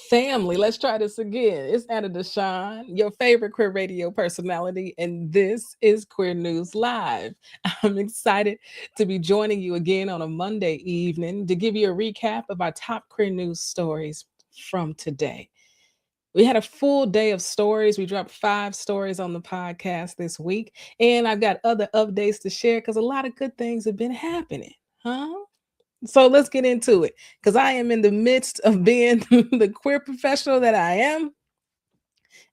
Family, let's try this again. It's Anna DeShawn, your favorite queer radio personality, and this is Queer News Live. I'm excited to be joining you again on a Monday evening to give you a recap of our top queer news stories from today. We had a full day of stories. We dropped 5 stories on the podcast this week, and I've got other updates to share because a lot of good things have been happening. Huh? So let's get into it because I am in the midst of being the queer professional that I am,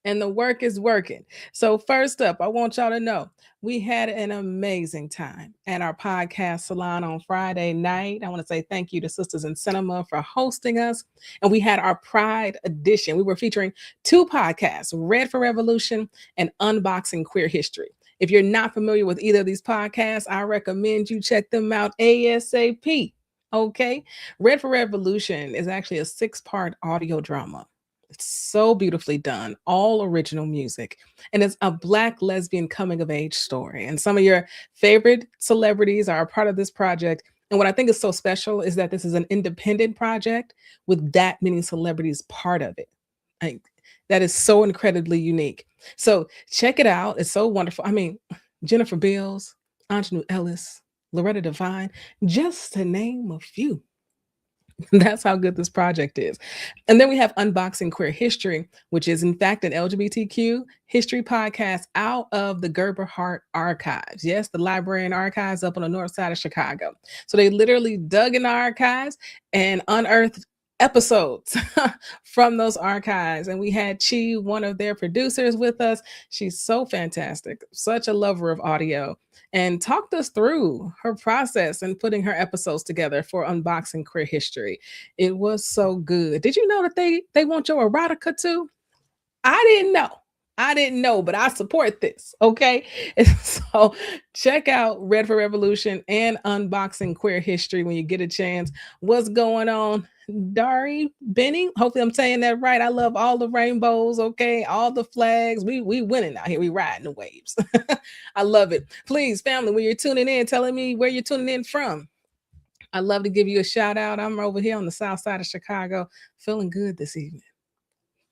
and the work is working. So, first up, I want y'all to know we had an amazing time at our podcast salon on Friday night. I want to say thank you to Sisters in Cinema for hosting us. And we had our Pride edition. We were featuring 2 podcasts, Red for Revolution and Unboxing Queer History. If you're not familiar with either of these podcasts, I recommend you check them out ASAP. Okay. Red for Revolution is actually a 6-part audio drama. It's so beautifully done, all original music. And it's a Black lesbian coming of age story. And some of your favorite celebrities are a part of this project. And what I think is so special is that this is an independent project with that many celebrities part of it. Like, that is so incredibly unique. So check it out. It's so wonderful. I mean, Jennifer Beals, Anjanou Ellis, Loretta Devine, just to name a few. That's how good this project is. And then we have Unboxing Queer History, which is in fact an LGBTQ history podcast out of the Gerber Hart Archives. Yes, the library and archives up on the north side of Chicago. So they literally dug in the archives and unearthed episodes from those archives. And we had Chi, one of their producers, with us. She's so fantastic, such a lover of audio, and talked us through her process and putting her episodes together for Unboxing Queer History. It was so good. Did you know that they want your erotica too? I didn't know. I didn't know, but I support this. Okay. And so check out Red for Revolution and Unboxing Queer History when you get a chance. What's going on? Dari Benny. Hopefully I'm saying that right. I love all the rainbows. Okay. All the flags. We winning out here. We riding the waves. I love it. Please, family, when you're tuning in, telling me where you're tuning in from. I'd love to give you a shout out. I'm over here on the south side of Chicago, feeling good this evening.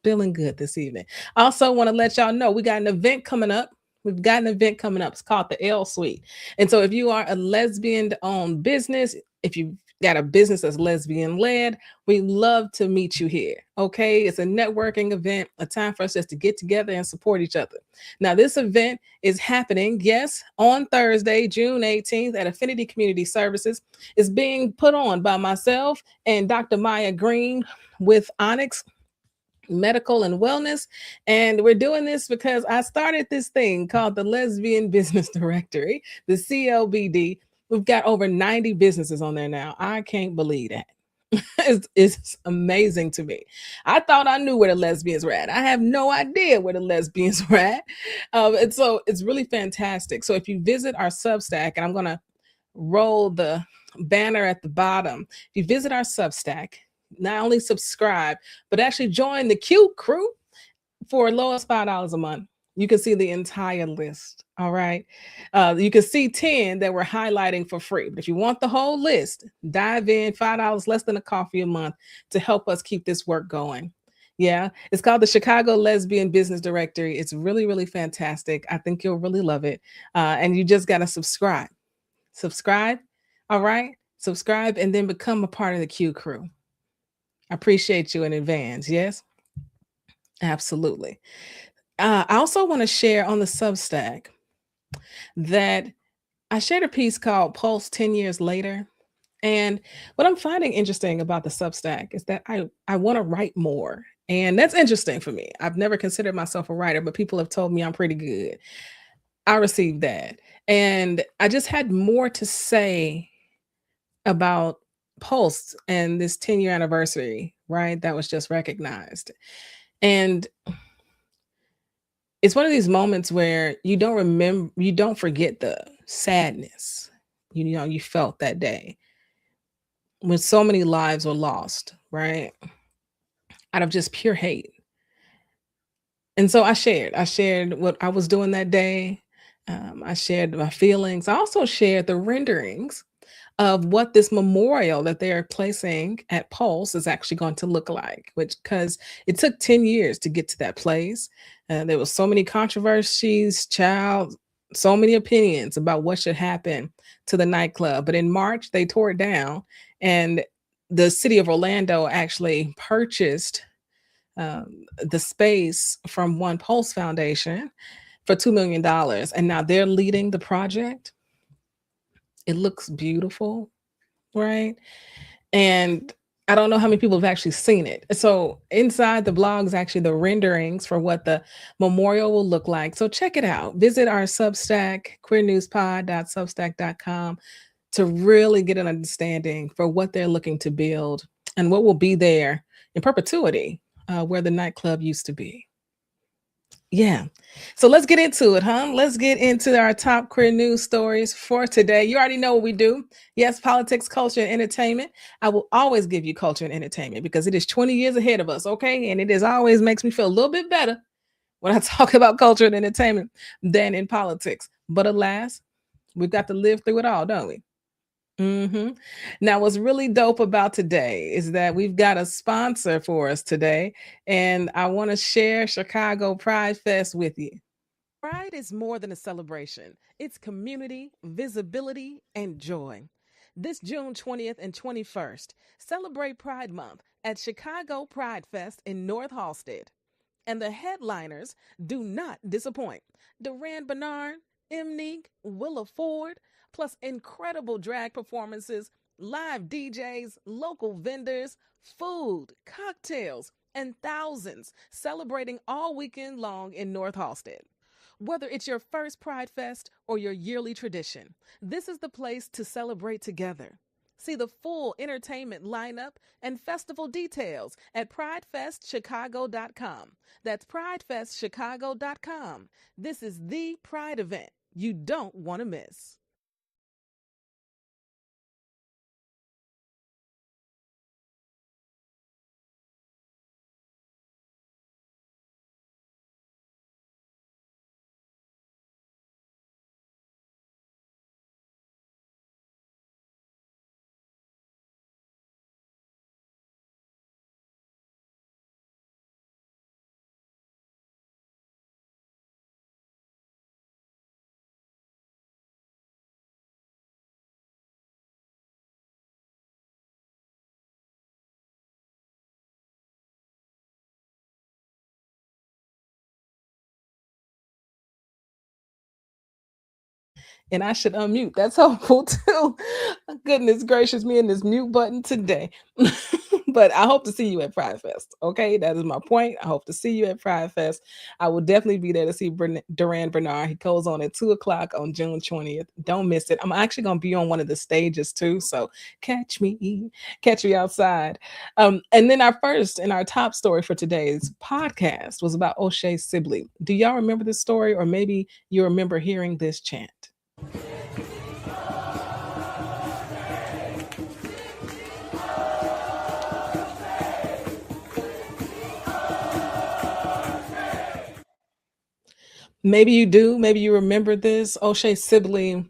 Feeling good this evening. I also want to let y'all know we got an event coming up. We've got an event coming up. It's called the L Suite. And so if you are a lesbian owned business, if you've got a business that's lesbian led, we love to meet you here. Okay. It's a networking event, a time for us just to get together and support each other. Now, this event is happening, yes, on Thursday, June 18th at Affinity Community Services. It's being put on by myself and Dr. Maya Green with Onyx Medical and Wellness. And we're doing this because I started this thing called the Lesbian Business Directory, the CLBD. We've got over 90 businesses on there now. I can't believe that. It's amazing to me. I thought I knew where the lesbians were at. I have no idea where the lesbians were at. And so it's really fantastic. So if you visit our Substack, and I'm going to roll the banner at the bottom, if you visit our Substack, not only subscribe, but actually join the Q crew for as low as $5 a month. You can see the entire list. All right. You can see 10 that we're highlighting for free. But if you want the whole list, dive in. $5 less than a coffee a month to help us keep this work going. Yeah. It's called the Chicago Lesbian Business Directory. It's really, really fantastic. I think you'll really love it. And you just got to subscribe. Subscribe. All right. Subscribe and then become a part of the Q crew. I appreciate you in advance. Yes, absolutely. I also want to share on the Substack that I shared a piece called Pulse 10 Years Later. And what I'm finding interesting about the Substack is that I want to write more. And that's interesting for me. I've never considered myself a writer, but people have told me I'm pretty good. I received that. And I just had more to say about Pulse and this 10-year anniversary, right? That was just recognized. And it's one of these moments where you don't forget the sadness, you felt that day when so many lives were lost, right? Out of just pure hate. And so I shared what I was doing that day. I shared my feelings. I also shared the renderings of what this memorial that they're placing at Pulse is actually going to look like, which because it took 10 years to get to that place. There was so many controversies, child, so many opinions about what should happen to the nightclub. But in March, they tore it down, and the city of Orlando actually purchased the space from One Pulse Foundation for $2 million, and now they're leading the project. It looks beautiful, right? And I don't know how many people have actually seen it. So inside the blog is actually the renderings for what the memorial will look like. So check it out. Visit our Substack, queernewspod.substack.com, to really get an understanding for what they're looking to build and what will be there in perpetuity, where the nightclub used to be. Yeah. So let's get into it, huh? Let's get into our top queer news stories for today. You already know what we do. Yes, politics, culture, and entertainment. I will always give you culture and entertainment because it is 20 years ahead of us, okay? And it is always makes me feel a little bit better when I talk about culture and entertainment than in politics. But alas, we've got to live through it all, don't we? Now, what's really dope about today is that we've got a sponsor for us today, and I want to share Chicago Pride Fest with you. Pride is more than a celebration, it's community, visibility, and joy. This June 20th and 21st, celebrate Pride Month at Chicago Pride Fest in North Halsted. And the headliners do not disappoint. Duran Bernard, Imnique, Willa Ford, plus incredible drag performances, live DJs, local vendors, food, cocktails, and thousands celebrating all weekend long in North Halsted. Whether it's your first Pride Fest or your yearly tradition, this is the place to celebrate together. See the full entertainment lineup and festival details at pridefestchicago.com. That's pridefestchicago.com. This is the Pride event you don't want to miss. And I should unmute. That's helpful too. Goodness gracious me and this mute button today. But I hope to see you at Pride Fest. Okay, that is my point. I hope to see you at Pride Fest. I will definitely be there to see Duran Bernard. He goes on at 2 o'clock on June 20th. Don't miss it. I'm actually going to be on one of the stages too. So catch me outside. And then our top story for today's podcast was about O'Shea Sibley. Do y'all remember this story? Or maybe you remember hearing this chant? Maybe you do. Maybe you remember this. O'Shea Sibley,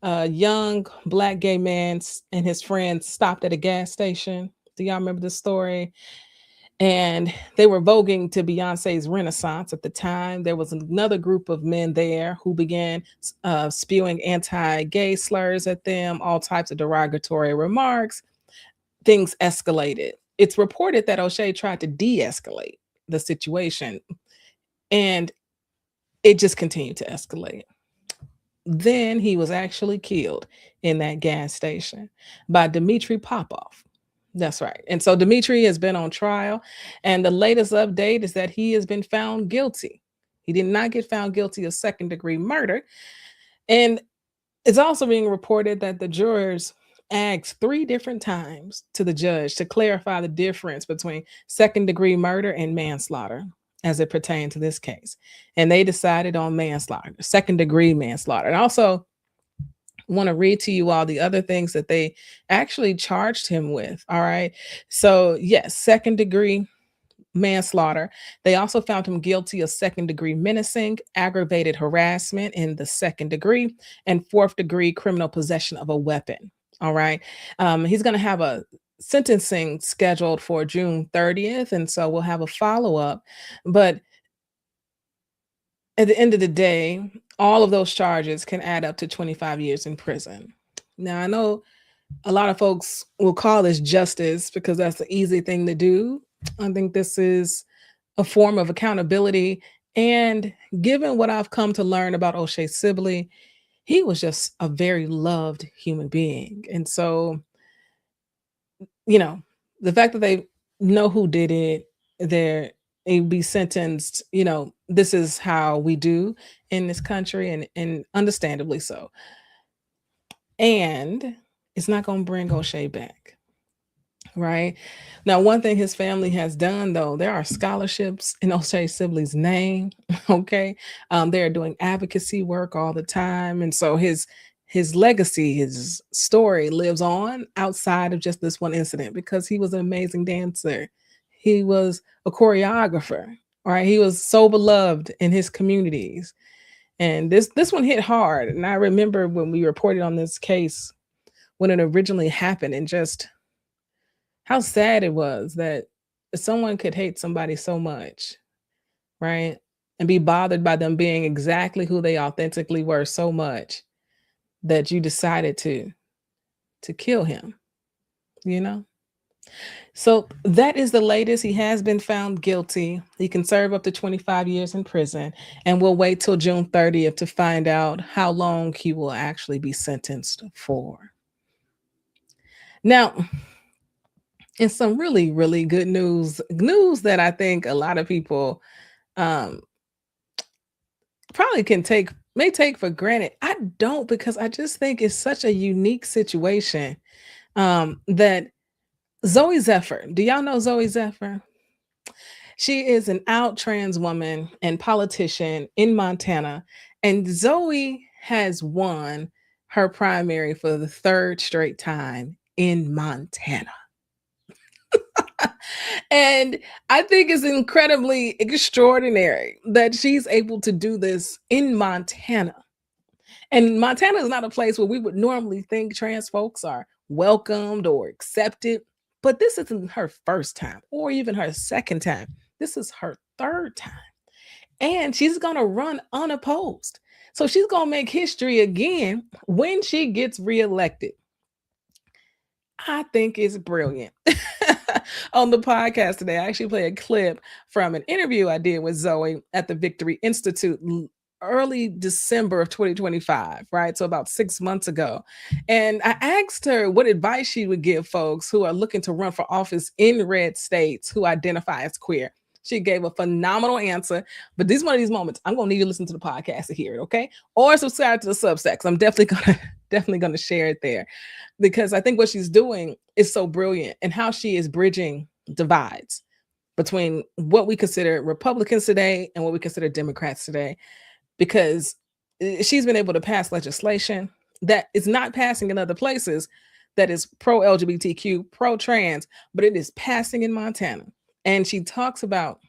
a young black gay man and his friends stopped at a gas station. Do y'all remember this story? And they were voguing to Beyonce's Renaissance at the time. There was another group of men there who began spewing anti-gay slurs at them, all types of derogatory remarks. Things escalated. It's reported that O'Shea tried to de-escalate the situation, and it just continued to escalate. Then he was actually killed in that gas station by Dmitry Popov. That's right. And so Dmitry has been on trial, and the latest update is that he has been found guilty. He did not get found guilty of second-degree murder. And it's also being reported that the jurors asked 3 different times to the judge to clarify the difference between second-degree murder and manslaughter as it pertained to this case. And they decided on manslaughter, second-degree manslaughter. And also want to read to you all the other things that they actually charged him with. All right. So, yes, second degree manslaughter. They also found him guilty of second degree menacing, aggravated harassment in the second degree, and fourth degree criminal possession of a weapon. All right. He's going to have a sentencing scheduled for June 30th. And so we'll have a follow up. But at the end of the day, all of those charges can add up to 25 years in prison. Now, I know a lot of folks will call this justice because that's the easy thing to do. I think this is a form of accountability. And given what I've come to learn about O'Shea Sibley, he was just a very loved human being. And so, you know, the fact that they know who did it, they're they be sentenced, this is how we do in this country and understandably so. And it's not going to bring O'Shea back. Right. Now, one thing his family has done, though, there are scholarships in O'Shea Sibley's name. Okay. They're doing advocacy work all the time. And so his legacy, his story lives on outside of just this one incident because he was an amazing dancer. He was a choreographer. Right. He was so beloved in his communities. And this one hit hard. And I remember when we reported on this case when it originally happened and just how sad it was that someone could hate somebody so much, right? And be bothered by them being exactly who they authentically were so much that you decided to kill him, you know? So that is the latest. He has been found guilty. He can serve up to 25 years in prison, and we'll wait till June 30th to find out how long he will actually be sentenced for. Now, in some really, really good news that I think a lot of people um probably may take for granted. I don't because I just think it's such a unique situation. That Zoe Zephyr, do y'all know Zoe Zephyr? She is an out trans woman and politician in Montana, and Zoe has won her primary for the third straight time in Montana. And I think it's incredibly extraordinary that she's able to do this in Montana. And Montana is not a place where we would normally think trans folks are welcomed or accepted. But this isn't her first time or even her second time. This is her third time. And she's going to run unopposed. So she's going to make history again when she gets reelected. I think it's brilliant. On the podcast today, I actually play a clip from an interview I did with Zoe at the Victory Institute early December of 2025, right? So about 6 months ago. And I asked her what advice she would give folks who are looking to run for office in red states who identify as queer. She gave a phenomenal answer, but this is one of these moments I'm gonna need you to listen to the podcast to hear it, okay? Or subscribe to the Substack. I'm definitely gonna share it there because I think what she's doing is so brilliant and how she is bridging divides between what we consider Republicans today and what we consider Democrats today, because she's been able to pass legislation that is not passing in other places that is pro LGBTQ, pro trans, but it is passing in Montana. And she talks about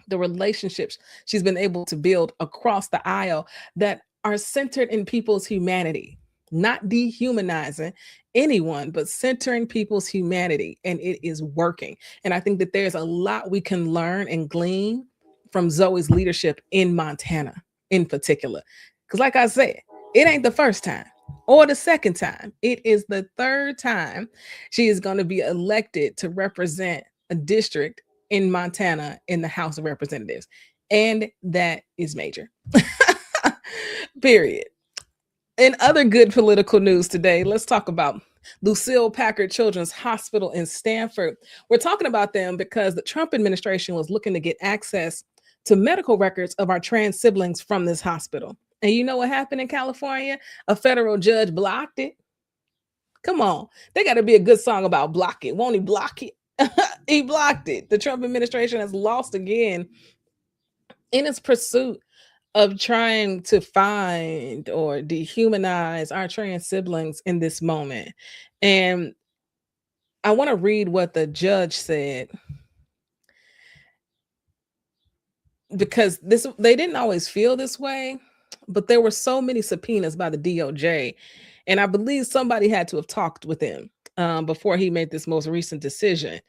the relationships she's been able to build across the aisle that are centered in people's humanity, not dehumanizing anyone, but centering people's humanity. And it is working. And I think that there's a lot we can learn and glean from Zoe's leadership in Montana in particular. Because, like I said, it ain't the first time or the second time. It is the third time she is going to be elected to represent a district in Montana in the House of Representatives. And that is major. Period. In other good political news today, let's talk about Lucille Packard Children's Hospital in Stanford. We're talking about them because the Trump administration was looking to get access to medical records of our trans siblings from this hospital. And you know what happened in California? A federal judge blocked it. Come on. They got to be a good song about block it. Won't he block it? He blocked it. The Trump administration has lost again in its pursuit of trying to find or dehumanize our trans siblings in this moment. And I want to read what the judge said because they didn't always feel this way, but there were so many subpoenas by the DOJ. And I believe somebody had to have talked with him before he made this most recent decision.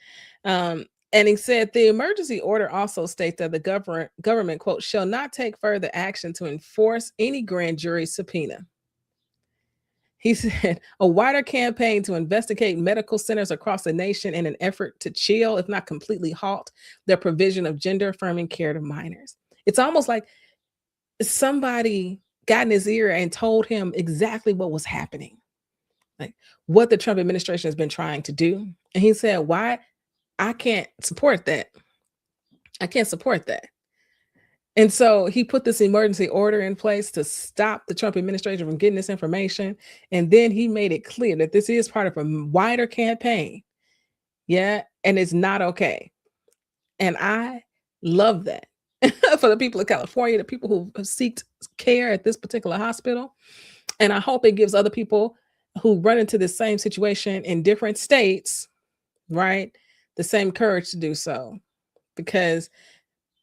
Um, and he said the emergency order also states that the government, quote, shall not take further action to enforce any grand jury subpoena. He said a wider campaign to investigate medical centers across the nation in an effort to chill, if not completely halt, their provision of gender affirming care to minors. It's almost like somebody got in his ear and told him exactly what was happening, like what the Trump administration has been trying to do. And he said, why I can't support that. I can't support that. And so he put this emergency order in place to stop the Trump administration from getting this information. And then he made it clear that this is part of a wider campaign. Yeah. And it's not okay. And I love that for the people of California, the people who have seeked care at this particular hospital. And I hope it gives other people who run into the same situation in different states, right, the same courage to do so. Because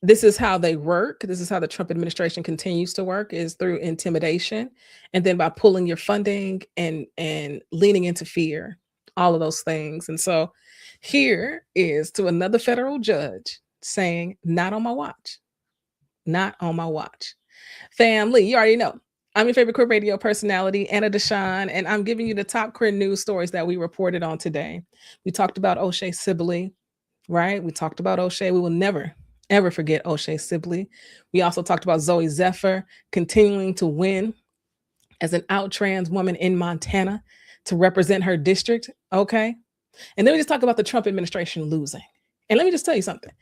this is how they work. This is how the Trump administration continues to work, is through intimidation, and then by pulling your funding and leaning into fear, all of those things. And so here is to another federal judge saying, not on my watch. Not on my watch. Family, you already know. I'm your favorite queer radio personality, Anna DeShawn, and I'm giving you the top queer news stories that we reported on today. We talked about O'Shea Sibley, right? We talked about O'Shea. We will never, ever forget O'Shea Sibley. We also talked about Zoe Zephyr continuing to win as an out trans woman in Montana to represent her district. Okay. And then we just talk about the Trump administration losing. And let me just tell you something.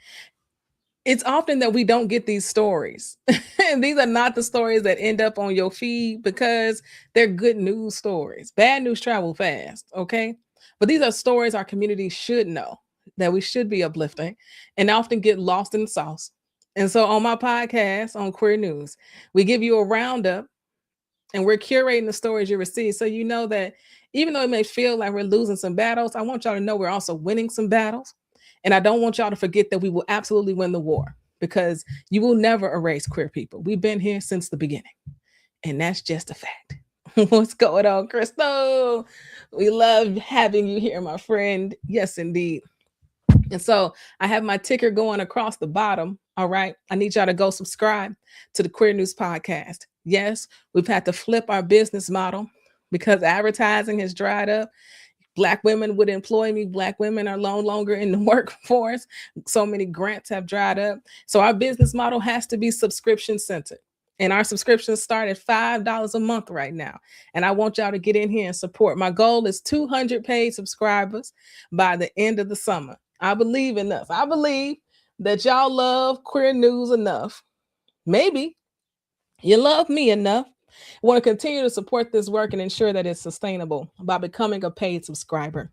It's often that we don't get these stories. And these are not the stories that end up on your feed because they're good news stories. Bad news travel fast, okay? But these are stories our community should know, that we should be uplifting, and often get lost in the sauce. And so on my podcast on Queer News, we give you a roundup and we're curating the stories you receive. So you know that even though it may feel like we're losing some battles, I want y'all to know we're also winning some battles. And I don't want y'all to forget that we will absolutely win the war, because you will never erase queer people. We've been here since the beginning. And that's just a fact. What's going on, Crystal? We love having you here, my friend. Yes, indeed. And so I have my ticker going across the bottom. All right. I need y'all to go subscribe to the Queer News Podcast. Yes, we've had to flip our business model because advertising has dried up. Black women would employ me. Black women are no longer in the workforce. So many grants have dried up. So our business model has to be subscription centered. And our subscriptions start at $5 a month right now. And I want y'all to get in here and support. My goal is 200 paid subscribers by the end of the summer. I believe in us. I believe that y'all love queer news enough. Maybe you love me enough. Want to continue to support this work and ensure that it's sustainable by becoming a paid subscriber.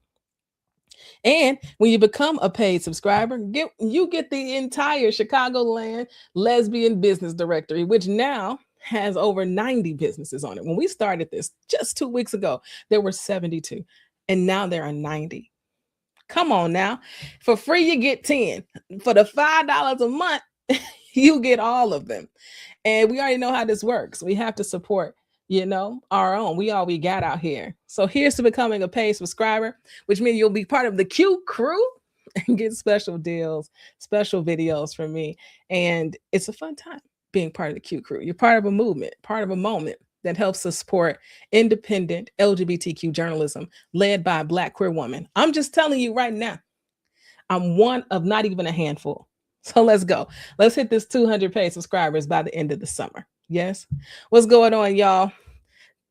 And when you become a paid subscriber, you get the entire Chicagoland lesbian business directory, which now has over 90 businesses on it. When we started this just 2 weeks ago, there were 72, and now there are 90. Come on now. For free, you get 10. For the $5 a month, you get all of them. And we already know how this works. We have to support, our own. We all we got out here. So here's to becoming a paid subscriber, which means you'll be part of the Q crew and get special deals, special videos from me. And it's a fun time being part of the Q crew. You're part of a movement, part of a moment that helps to support independent LGBTQ journalism led by a Black queer woman. I'm just telling you right now, I'm one of not even a handful. So let's go. Let's hit this 200 paid subscribers by the end of the summer. Yes. What's going on, y'all?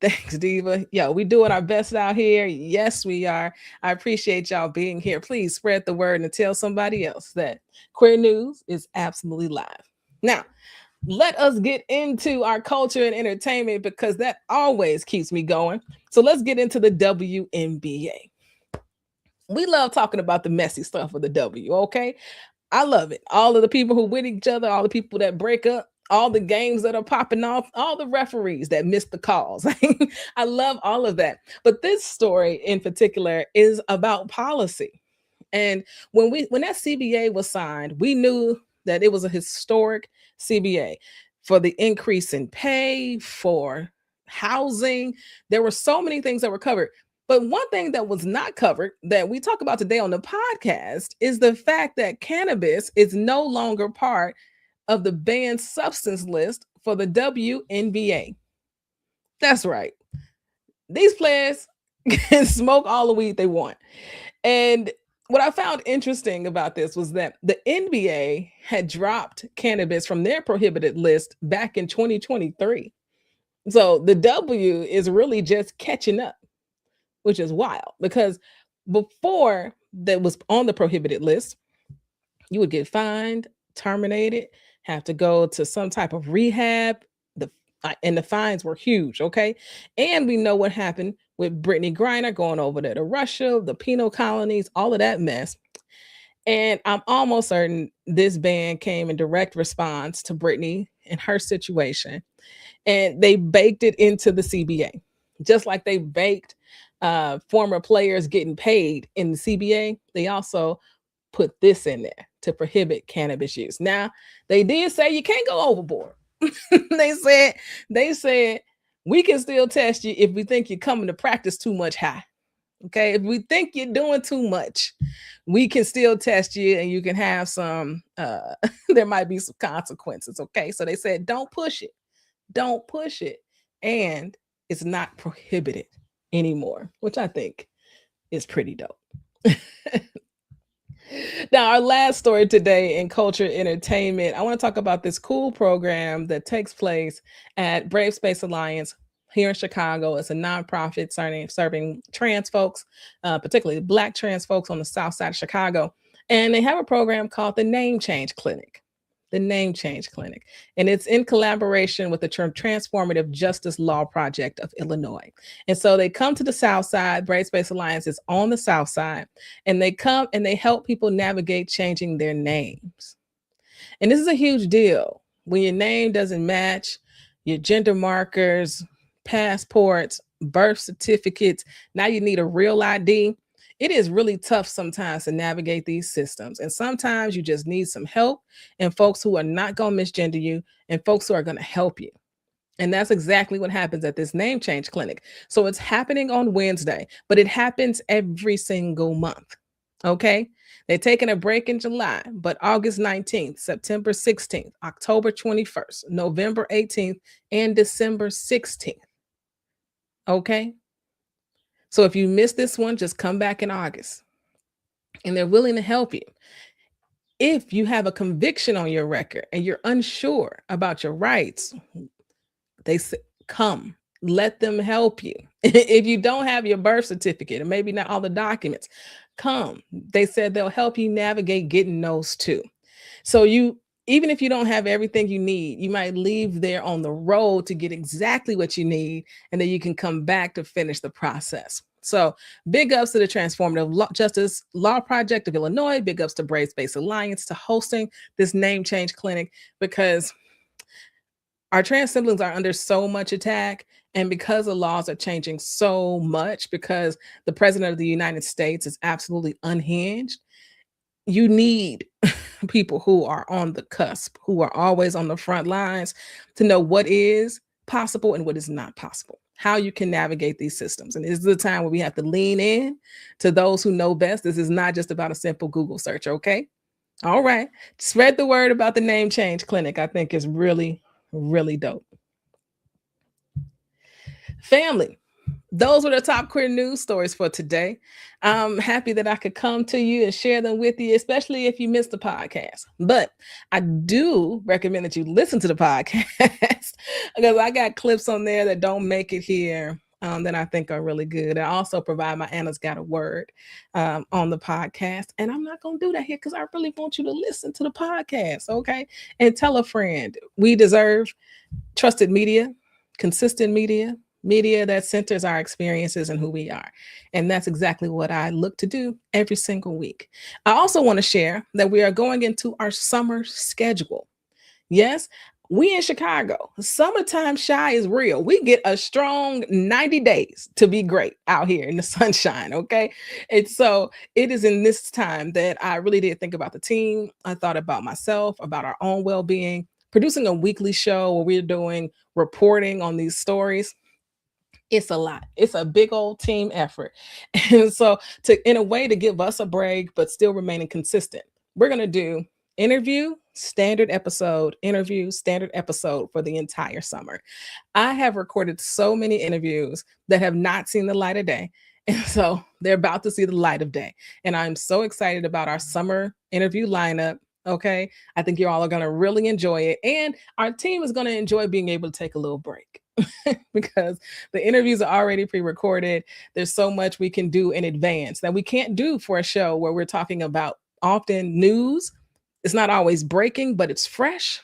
Thanks, Diva. Yo, we doing our best out here. Yes, we are. I appreciate y'all being here. Please spread the word and tell somebody else that Queer News is absolutely live. Now, let us get into our culture and entertainment because that always keeps me going. So let's get into the WNBA. We love talking about the messy stuff of the W, okay? I love it. All of the people who with each other, all the people that break up, all the games that are popping off, all the referees that miss the calls. I love all of that. But this story in particular is about policy. And when that CBA was signed, we knew that it was a historic CBA for the increase in pay, for housing. There were so many things that were covered. But one thing that was not covered that we talk about today on the podcast is the fact that cannabis is no longer part of the banned substance list for the WNBA. That's right. These players can smoke all the weed they want. And what I found interesting about this was that the NBA had dropped cannabis from their prohibited list back in 2023. So the W is really just catching up, which is wild because before that was on the prohibited list, you would get fined, terminated, have to go to some type of rehab. And the fines were huge, okay? And we know what happened with Brittany Griner going over there to Russia, the penal colonies, all of that mess. And I'm almost certain this ban came in direct response to Brittany and her situation. And they baked it into the CBA, just like they baked former players getting paid in the CBA. They also put this in there to prohibit cannabis use. Now, they did say you can't go overboard. they said we can still test you if we think you're coming to practice too much high. Okay, if we think you're doing too much, we can still test you and you can have some there might be some consequences. Okay, so they said don't push it. Don't push it. And it's not prohibited anymore, which I think is pretty dope. Now, our last story today in culture entertainment, I want to talk about this cool program that takes place at Brave Space Alliance here in Chicago. It's a nonprofit serving trans folks, particularly Black trans folks on the south side of Chicago. And they have a program called the Name Change Clinic. The Name Change Clinic. And it's in collaboration with the Transformative Justice Law Project of Illinois. And so they come to the South Side. Brave Space Alliance is on the South Side. And they come and they help people navigate changing their names. And this is a huge deal. When your name doesn't match your gender markers, passports, birth certificates, now you need a real ID. It is really tough sometimes to navigate these systems. And sometimes you just need some help and folks who are not going to misgender you and folks who are going to help you. And that's exactly what happens at this name change clinic. So it's happening on Wednesday, but it happens every single month. Okay. They're taking a break in July, but August 19th, September 16th, October 21st, November 18th, and December 16th. Okay. So if you miss this one, just come back in August. And they're willing to help you. If you have a conviction on your record and you're unsure about your rights, they say, come, let them help you. If you don't have your birth certificate and maybe not all the documents, come. They said they'll help you navigate getting those too. So even if you don't have everything you need, you might leave there on the road to get exactly what you need, and then you can come back to finish the process. So big ups to the Transformative Justice Law Project of Illinois. Big ups to Brave Space Alliance to hosting this name change clinic, because our trans siblings are under so much attack. And because the laws are changing so much, because the president of the United States is absolutely unhinged, you need people who are on the cusp, who are always on the front lines to know what is possible and what is not possible, how you can navigate these systems. And this is the time where we have to lean in to those who know best. This is not just about a simple Google search, okay? All right. Spread the word about the Name Change Clinic. I think is really, really dope. Family, those were the top queer news stories for today. I'm happy that I could come to you and share them with you, especially if you missed the podcast. But I do recommend that you listen to the podcast because I got clips on there that don't make it here that I think are really good. I also provide my Anna's Got a Word on the podcast. And I'm not going to do that here because I really want you to listen to the podcast, okay? And tell a friend. We deserve trusted media, consistent media that centers our experiences and who we are. And that's exactly what I look to do every single week. I also want to share that we are going into our summer schedule. Yes, we in Chicago, summertime shy is real. We get a strong 90 days to be great out here in the sunshine, okay? And so it is in this time that I really did think about the team. I thought about myself, about our own well-being, producing a weekly show where we're doing reporting on these stories. It's a lot. It's a big old team effort. And so to in a way to give us a break but still remaining consistent, we're going to do interview, standard episode for the entire summer. I have recorded so many interviews that have not seen the light of day. And so they're about to see the light of day. And I'm so excited about our summer interview lineup. Okay. I think you all are going to really enjoy it. And our team is going to enjoy being able to take a little break because the interviews are already pre recorded. There's so much we can do in advance that we can't do for a show where we're talking about often news. It's not always breaking, but it's fresh,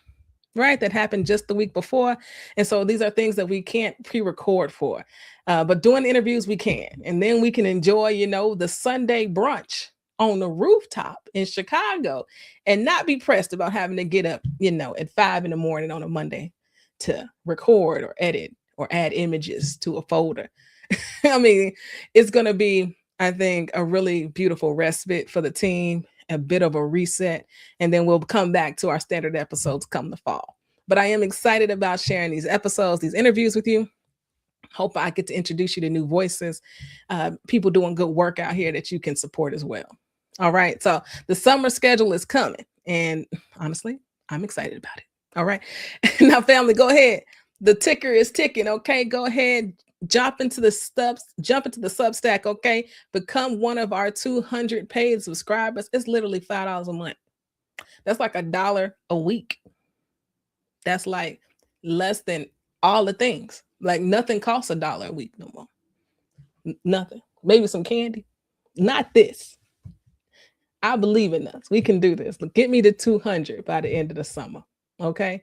right? That happened just the week before. And so these are things that we can't pre record for. But doing interviews, we can. And then we can enjoy, the Sunday brunch on the rooftop in Chicago and not be pressed about having to get up, at 5 in the morning on a Monday to record or edit or add images to a folder. I mean, it's going to be, I think, a really beautiful respite for the team, a bit of a reset, and then we'll come back to our standard episodes come the fall. But I am excited about sharing these episodes, these interviews with you. Hope I get to introduce you to new voices, people doing good work out here that you can support as well. All right. So the summer schedule is coming. And honestly, I'm excited about it. All right. Now, family, go ahead. The ticker is ticking. Okay. Go ahead. Jump into the Substack. Okay. Become one of our 200 paid subscribers. It's literally $5 a month. That's like $1 a week. That's like less than all the things. Like nothing costs $1 a week no more. Nothing. Maybe some candy. Not this. I believe in us. We can do this. Get me to 200 by the end of the summer. Okay.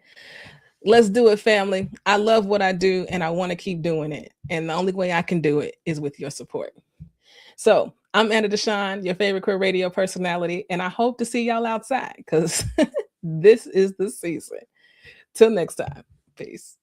Let's do it, family. I love what I do and I want to keep doing it. And the only way I can do it is with your support. So I'm Anna DeShawn, your favorite queer radio personality, and I hope to see y'all outside because this is the season. Till next time. Peace.